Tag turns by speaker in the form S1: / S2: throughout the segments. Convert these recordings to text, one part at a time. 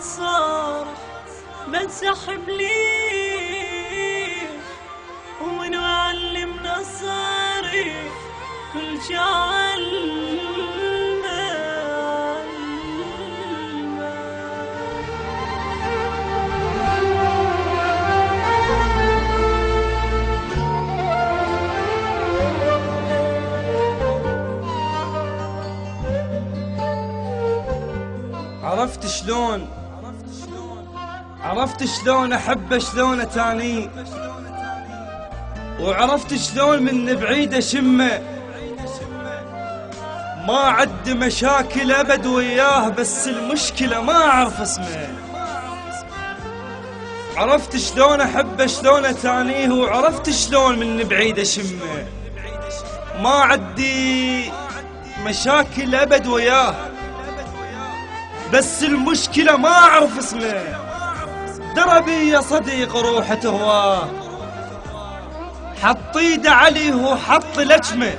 S1: صار بنسحب ليه، ومن علمنا صاري كل شي
S2: عرفت شلون أحبه شلون تاني، وعرفت شلون من بعيد أشمه. ما عد مشاكل أبد وياه، بس المشكلة ما أعرف اسمه. عرفت شلون أحبه شلون تانيه، وعرفت شلون من بعيد أشمه. ما عدي مشاكل أبد وياه، بس المشكلة ما أعرف اسمه. دربي يا صديق روح تهواه، حط ايده عليه وحط لجمه.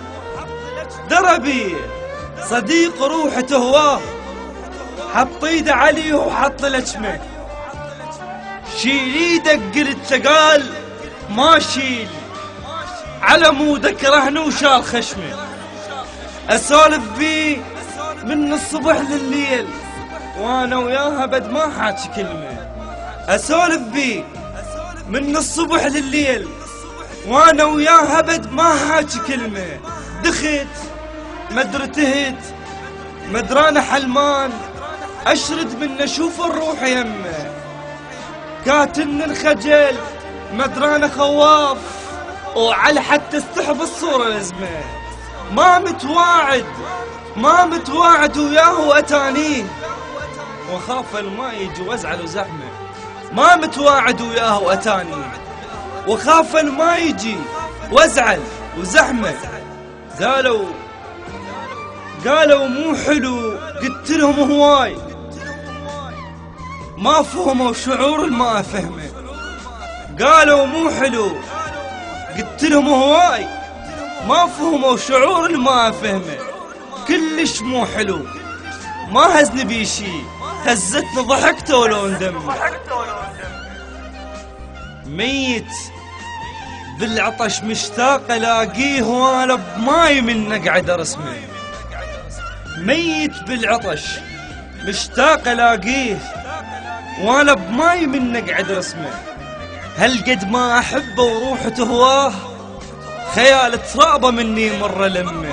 S2: دربي صديق روح تهواه، حط ايده عليه وحط لجمه. شيل ايدك قلت قال ما شيل، على مودك رهن وشال خشمه. اسولف بيه من الصبح لليل، وانا وياها ابد ما حاكي كلمه. اسولف بيه من الصبح لليل، وانا وياها ابد ما حاكي كلمه. دخت مدرتهت مدرانه حلمان، اشرد من اشوف الروح يمه. كاتن الخجل مدرانه خواف، وعلى حتى استحب الصوره لزمه. ما متواعد وياه واتانيه، وخاف الما يجي وازعل وزحمه. ما متواعد وياه واتاني، وخاف الما يجي وازعل وزحمه. قالوا مو حلو، قلت لهم هواي ما فهموا شعور الما فهمه. قالوا مو حلو، قلت لهم هواي ما فهموا شعور الما فهمه. كلش مو حلو، ما هزني بيشي، هزتني ضحكت ولو ندمه. ميت بالعطش مشتاق الاقيه، وانا بماي من قاعد ارسمه. ميت بالعطش مشتاق الاقيه، وانا بماي من قاعد ارسمه. هل قد ما احبه وروح تهواه، خيال ترابه مني مره لمه.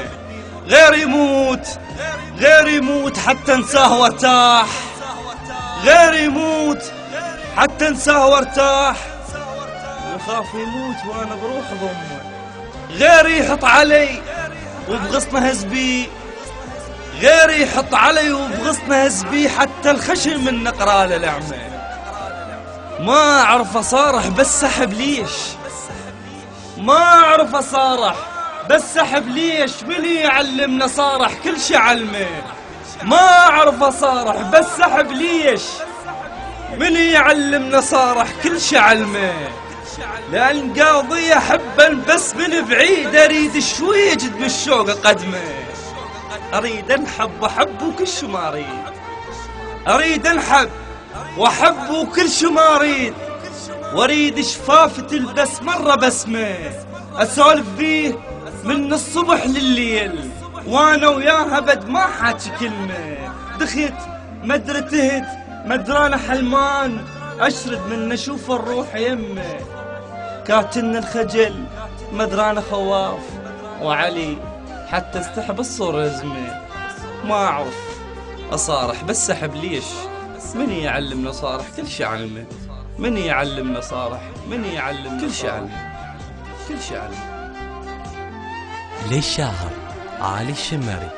S2: غير يموت حتى انساه وارتاح. غير يموت حتى انساه وارتاح، وخاف يموت وانا بروح ضمه. غير يحط علي وبغصنه هزبي، غير يحط علي وبغصنه هزبي، حتى الخشم من نقراله لعمه. ما اعرف اصارح بس احب ليش، ما اعرف اصارح بس احب ليش. من يعلمنا صارح كل شي علمه. ما اعرف اصارح بس احب ليش، من يعلمنا صارح كل شي علمه. لأن قاضي أحبا بس من بعيد، أريد شوي يجد بالشوق قدمه. أريد أنحب وأحب وكل شي ما أريد، أريد أنحب وأحب وكل شي ما أريد. وأريد شفاف تلبس مرة بسمة، أسولف بيه من الصبح لليل، وأنا وياها بد ما حاكي كلمة. دخت مدرتهت مدرانة حلمان، أشرد من نشوف الروح يمه. كاتن الخجل مدرانة خواف، وعلي حتى استحب الصورة لزمه. ما أعرف أصارح بس أحب ليش، من يعلمنا صارح كل شي علمه. من يعلمنا صارح، من يعلمنا كل شي علمه، كل شي علمه.
S3: للشاعر علي الشمري.